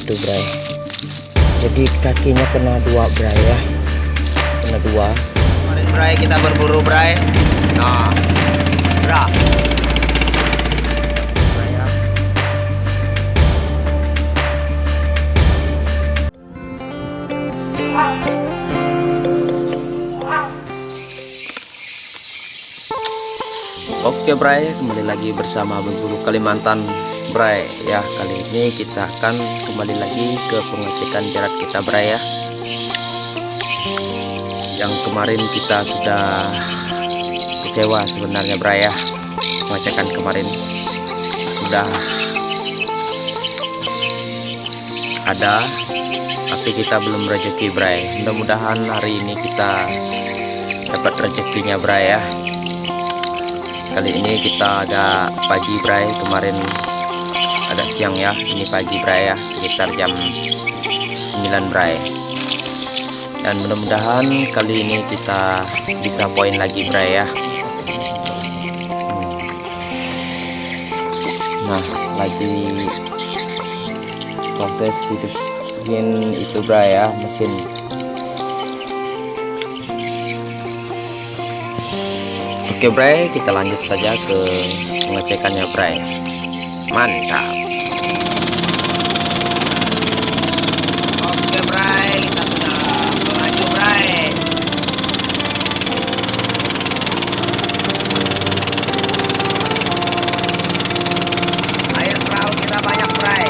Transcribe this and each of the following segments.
itu bray. Jadi kakinya kena dua bray ya, kena dua. Kemarin bray kita berburu bray. Nah, bra. Bray ya. Oke bray, kembali lagi bersama Berburu Kalimantan bray ya. Kali ini kita akan kembali lagi ke pengecekan jerat kita bray ya. Yang kemarin kita sudah kecewa sebenarnya bray ya. Pengecekan kemarin sudah ada, tapi kita belum rezeki bray. Mudah-mudahan hari ini kita dapat rezekinya bray ya. Kali ini kita agak pagi bray, kemarin agak siang ya, ini pagi bray ya, sekitar jam 9 bray. Dan mudah-mudahan kali ini kita bisa poin lagi bray ya. Nah, lagi proses hidupin itu bray ya, mesin. Oke bray, kita lanjut saja ke pengecekannya bray. Mantap. Oke bray, kita sudah melaju bray. Air perahu kita banyak bray.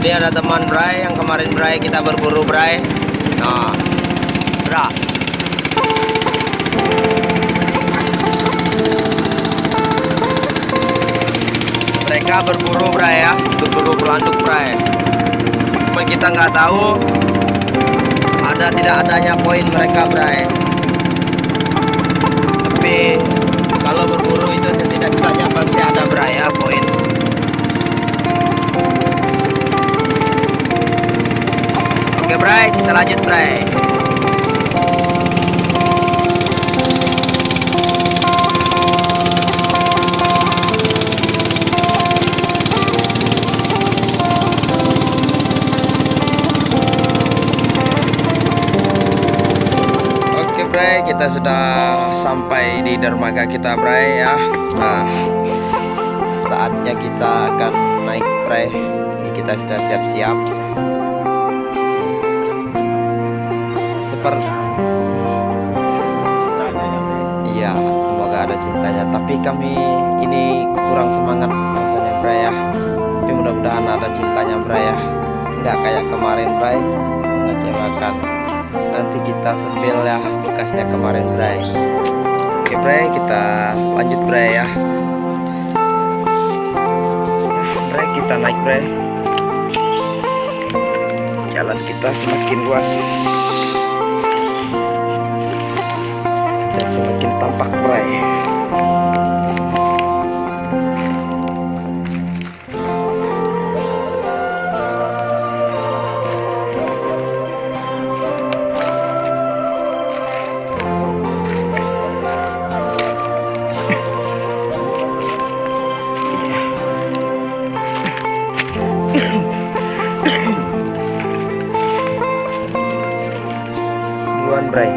Ini ada teman bray yang kemarin bray kita berburu bray. Nah, bra. Mereka berburu bray ya, berburu pelanduk bray. Cuma kita nggak tahu ada tidak adanya poin mereka bray. Tapi kalau berburu itu setidaknya pasti ada bray ya poin. Oke bray, kita lanjut bray. Oke bray, kita sudah sampai di dermaga kita bray ya. Nah, saatnya kita akan naik bray. Ini kita sudah siap-siap. Iya, semoga ada cintanya. Tapi kami ini kurang semangat rasanya bray ya. Tapi mudah-mudahan ada cintanya bray ya. Nggak kayak kemarin bray, mengecewakan. Nanti kita sepil ya bekasnya kemarin bray. Oke bray, kita lanjut bray ya. Bray, kita naik bray. Jalan kita semakin luas dan semakin tampak bray. aman bray.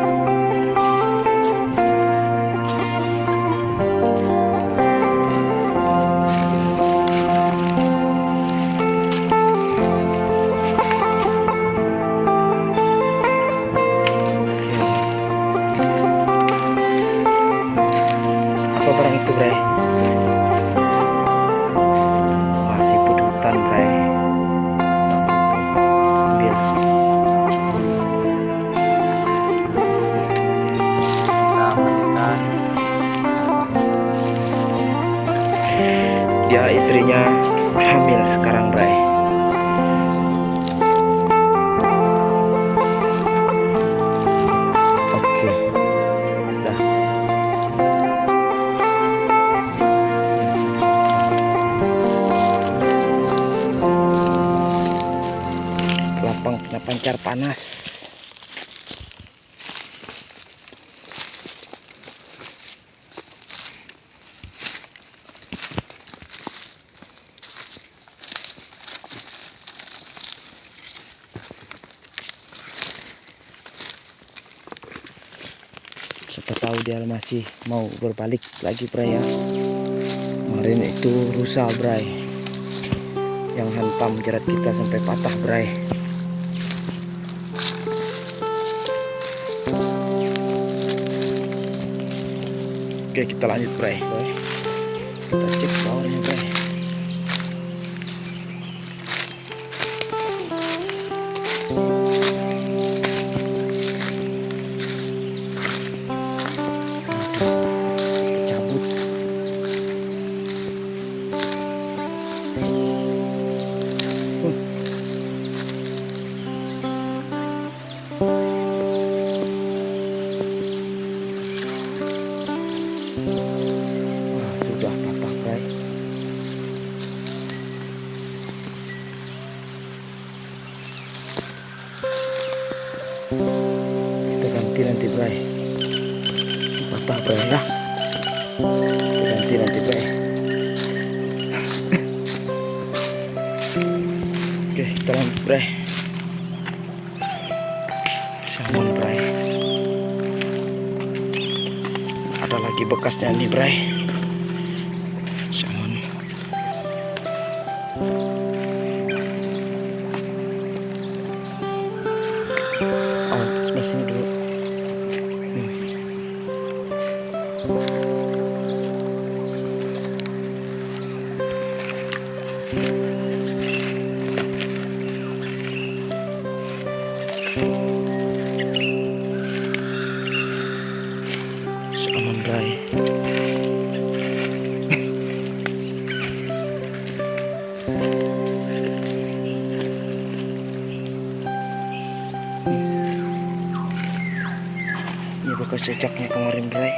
Apa barang itu bray? Wah, siput hutan bray. Ambil. Kita masukkan. Dia istrinya hamil sekarang bray. Oke, udah. Kelapang kena pancar panas. Siapa tahu dia masih mau berbalik lagi bray ya. Kemarin itu rusa bray yang hantam jerat kita sampai patah bray. Oke, kita lanjut bray. Kita cek bawahnya bray. Cabut. Wah, sudah patah bray. Kita ganti nanti bray. Patah bray ya. Kita ganti nanti bray. Oke, kita lanjut bray. Salmon bray. Ada lagi bekasnya nih bray. Salmon. Oh, sebelah sini dulu. Salmon bray. Ini bekas cejaknya kemarin bray.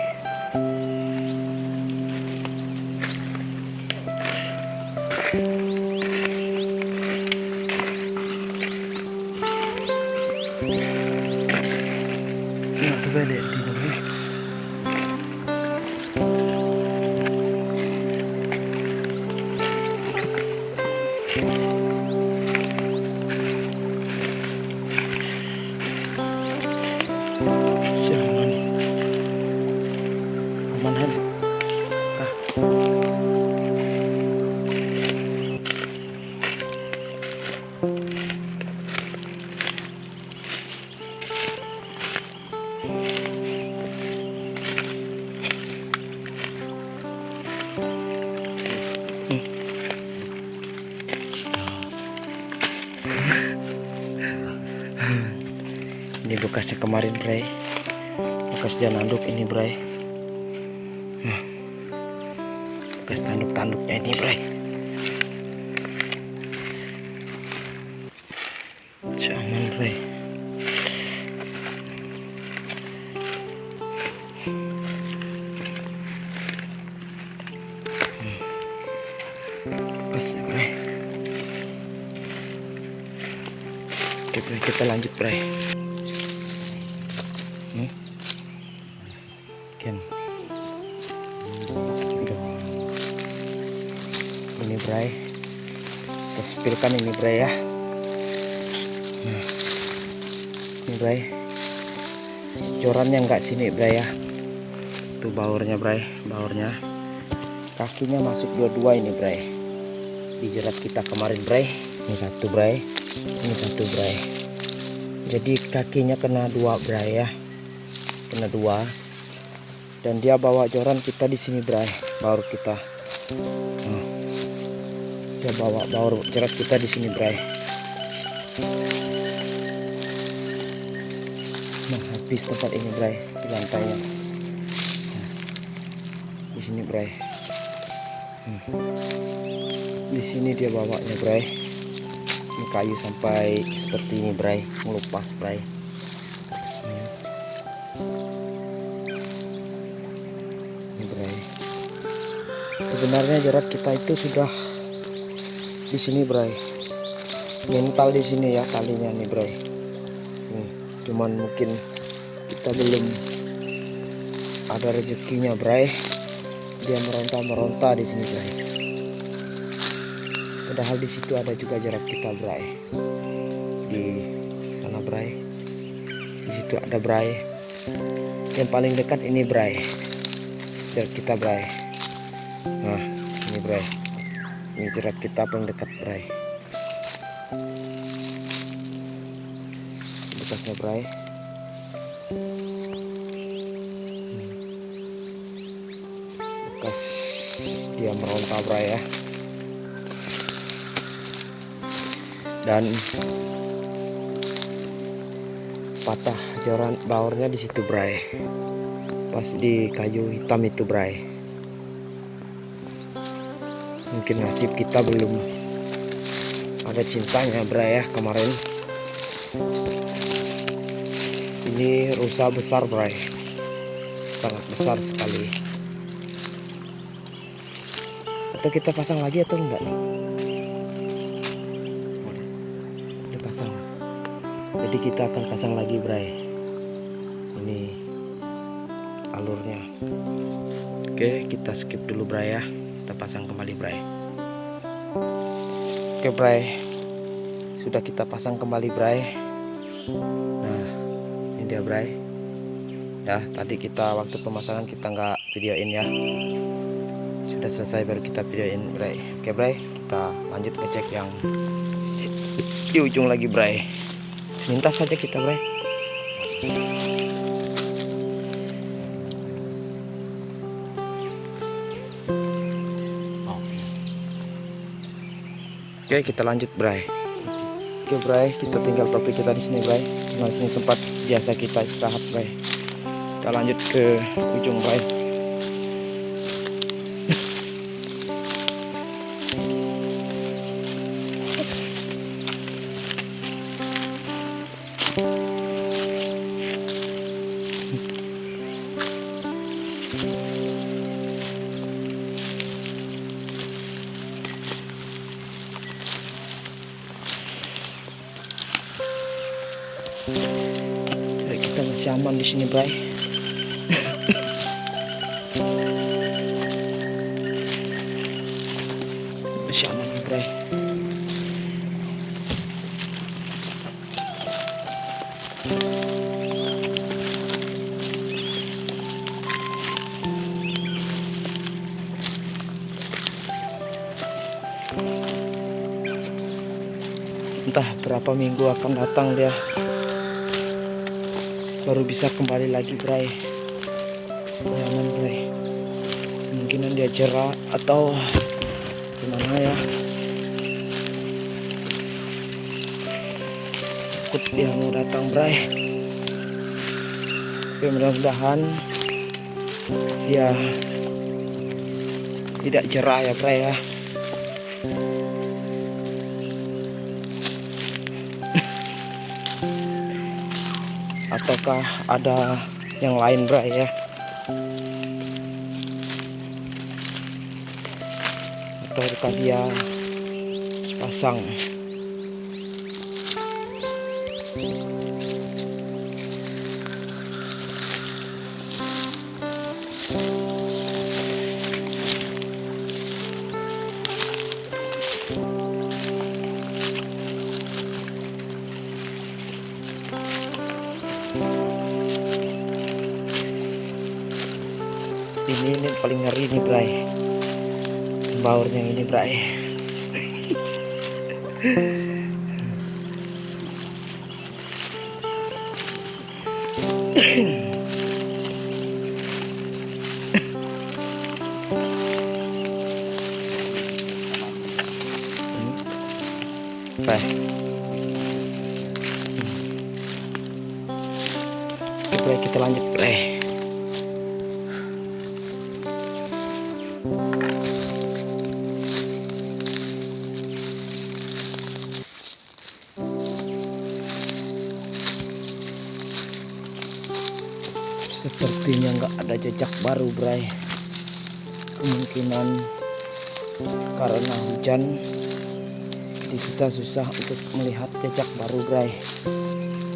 Nah, tuh balik di dalam. Salmon. Aman han. Ini bekasnya kemarin bray. Bekas dia nanduk ini bray. Bekas tanduk-tanduknya ini bray. Salmon bray. Bekasnya bray. Oke bray, kita lanjut bray. Ken. Ini bray. Kita spilkan ini bray ya. Ini bray. jorannya nggak sini bray ya. Tuh baurnya bray, baurnya. Kakinya masuk dua-dua ini bray. Dijerat kita kemarin bray. Ini satu bray, ini satu bray. Jadi kakinya kena dua bray ya, kena dua. Dan dia bawa joran kita di sini bray, baur kita. Dia bawa baur jerat kita di sini bray. Nah, habis tempat ini bray, di lantainya. Di sini bray. Di sini dia bawanya bray. Ini kayu sampai seperti ini bray, ngelupas bray. Ini bray. Sebenarnya jerat kita itu sudah di sini bray. Mental di sini ya talinya nih bray. Nih, cuman mungkin kita belum ada rezekinya bray. Dia meronta-meronta di sini bray. Padahal di situ ada juga jerat kita bray. Di sana bray. Di situ ada bray. Yang paling dekat ini bray. Jerat kita bray. Nah, ini bray. Ini jerat kita paling dekat bray. Bekasnya bray. Bekas dia meronta bray ya. Dan patah joran baurnya di situ bray, pas di kayu hitam itu bray. Mungkin nasib kita belum ada cintanya bray ya kemarin. Ini rusa besar bray, sangat besar sekali. Atau kita pasang lagi atau enggak nih? Pasang. Jadi kita akan pasang lagi bray. Ini alurnya. Oke, kita skip dulu bray ya. Kita pasang kembali bray. Oke bray, sudah kita pasang kembali bray. Nah, ini dia bray. Ya, tadi kita waktu pemasangan kita nggak videoin ya. Sudah selesai baru kita videoin bray. Oke bray, kita lanjut ngecek yang di ujung lagi bray. Lintas saja kita bray. Oke, kita lanjut bray. Oke bray, kita tinggal topik kita di sini bray. Nah, sini tempat biasa kita istirahat bray. Kita lanjut ke ujung bray. Jadi kita masih aman di sini bray. Masih aman bray. Entah berapa minggu akan datang dia baru bisa kembali lagi bray. Aman bray. Kemungkinan dia jerah atau gimana ya. Takut dia mau datang bray. Tapi mudah-mudahan dia tidak jerah ya bray ya. Ataukah ada yang lain bray ya, ataukah dia sepasang. ini paling ngeri nih bray, baurnya ini bray. Bray. Oke bray, kita lanjut bray. Sepertinya nggak ada jejak baru bray. Kemungkinan karena hujan, jadi kita susah untuk melihat jejak baru bray,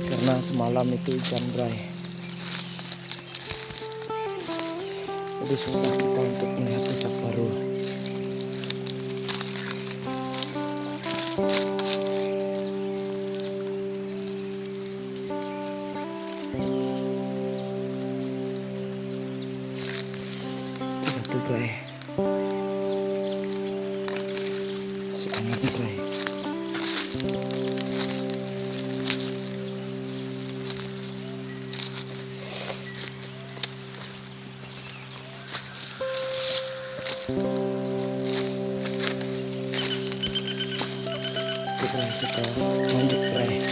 karena semalam itu hujan bray. Jadi susah kita untuk melihat jejak baru. Satu bray, sangat bray. Kita lanjut bray.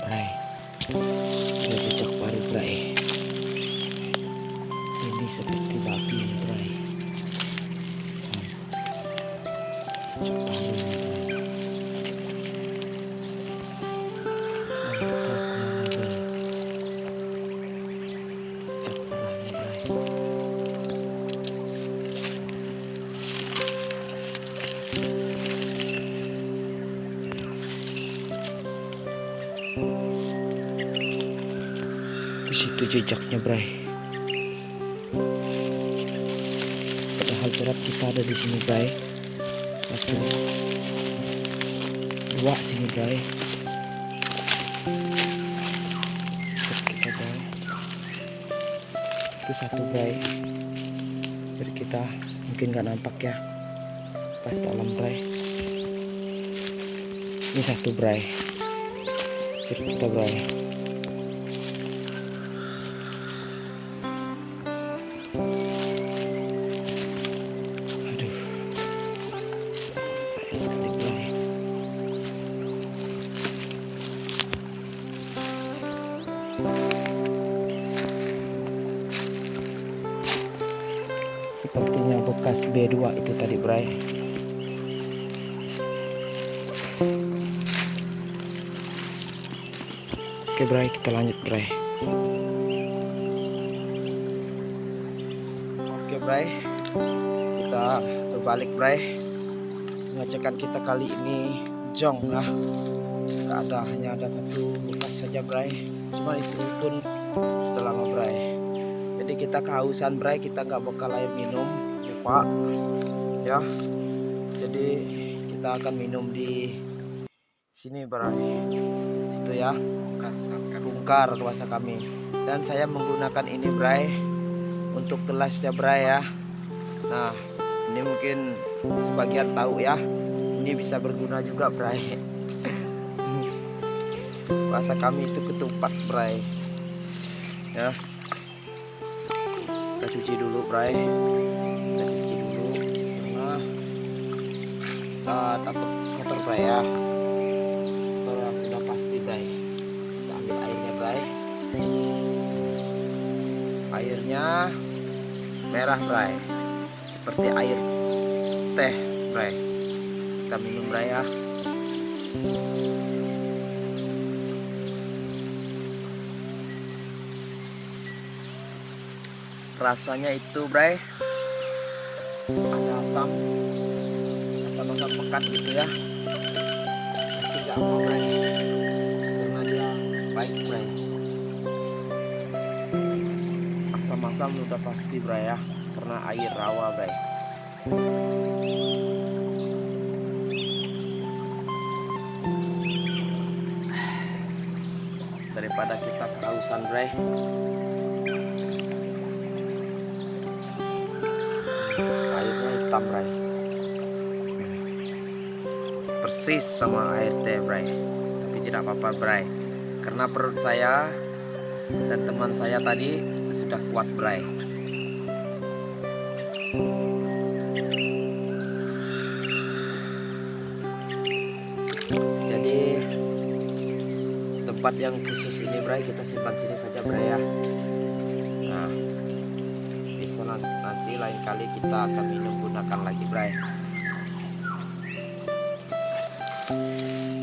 Bray, ada jejak baru bray. Ini seperti babi bray. Jejak baru bray. Di situ jejaknya bray. Padahal jerat kita ada di sini bray. 1, 2 sini bray. Kita bray. Itu 1 bray. Jadi kita mungkin nggak nampak ya pas dalam bray. Ini 1 bray. Jadi kita bray. Sekali bray. Sepertinya bekas B2 itu tadi bray. Oke bray, kita lanjut bray. Oke bray, kita berbalik bray. Pengecekan kita kali ini jong lah, nggak ada, hanya ada 1 bekas saja bray. Cuma itu pun sudah lama bray. Jadi kita kehausan bray, kita nggak bakal air minum lupa ya. Jadi kita akan minum di sini bray, situ ya, Bungkar bahasa kami. Dan saya menggunakan ini bray untuk gelasnya bray ya. Nah, ini mungkin sebagian tahu ya, ini bisa berguna juga bray. Bahasa kami itu ketupat bray ya. Kita cuci dulu bray, kita cuci dulu karena kita takut kotor bray ya. Kotor yang sudah pasti bray. Kita ambil airnya bray. Airnya merah bray, seperti air teh bray. Kita minum bray ya. Rasanya itu bray ada asam pekat gitu ya. Tidak apa bray, karena dia baik bray. Asam-asam udah pasti bray ya, karena air rawa bray. daripada kita kehausan, Bray. Airnya hitam, Bray. Persis sama air teh, Bray. Tapi tidak apa-apa, Bray, karena perut saya dan teman saya tadi sudah kuat, Bray. Jadi tempat yang khusus ini, Bray, kita simpan sini saja, Bray, ya. Nah, bisa nanti lain kali kita akan minum gunakan lagi, Bray.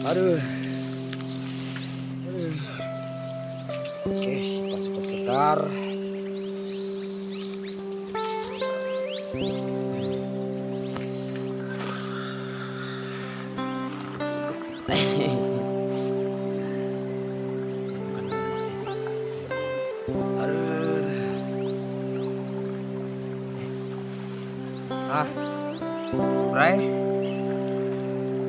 Aduh. Oke, kita sudah segar. Bray,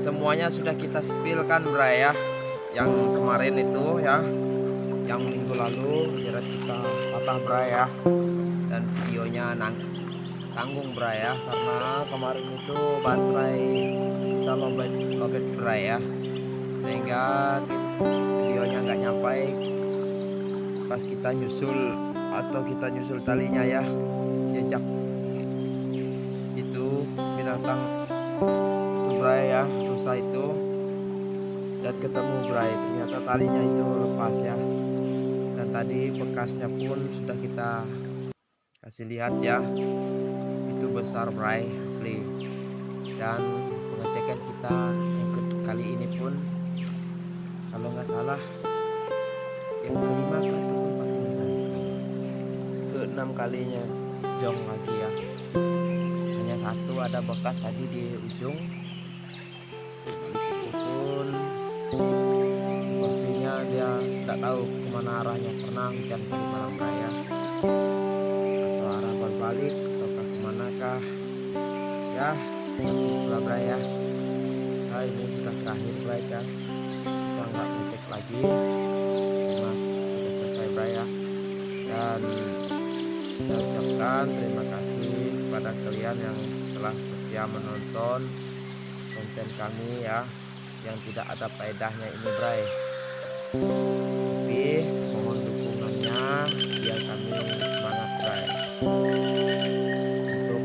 semuanya sudah kita spillkan, Bray, ya. Yang kemarin itu, ya, yang minggu lalu jerat kita patah, Bray, ya. Dan videonya tanggung, Bray, ya, karena kemarin itu baterai kita lobet, Bray, ya, sehingga videonya nggak nyampai pas kita nyusul talinya, ya. Jejak itu binatang itu, Bray, ya, rusa itu, dan ketemu, Bray, ternyata talinya itu lepas, ya. Dan tadi bekasnya pun sudah kita kasih lihat, ya, itu besar, Bray, asli. Dan pengecekan kita yang kali ini pun kalau nggak salah yang kelima ke-6 kalinya jong lagi, ya. Hanya satu ada bekas tadi di ujung, itu pun sepertinya dia tidak tahu kemana arahnya, karena hujan tadi malam, raya, atau arah berbalik atau kemanakah, ya. Itulah, Bray, ya. Nah, ini sudah terakhir, Bray, ya. Kita nggak ngecek lagi karena sudah selesai, Bray, ya. Dan saya ucapkan terima kasih kepada kalian yang telah setia menonton konten kami, ya, yang tidak ada faedahnya ini, Bray. Tapi mohon dukungannya biar kami semangat, Bray, untuk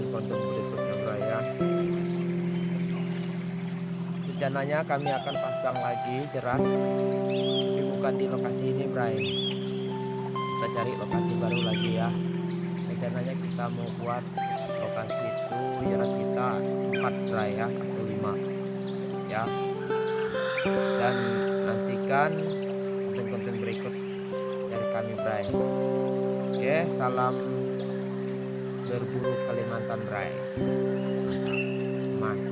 konten berikutnya, Bray, ya. Rencananya kami akan pasang lagi jerat, tapi bukan di lokasi ini, Bray. Kita cari lokasi baru lagi, ya. Rencananya kita mau buat lokasi itu jerat kita 4, Bray, ya, atau 5, ya. Dan nantikan konten-konten berikut dari kami, Bray. Oke, salam berburu Kalimantan, Bray. Mantap.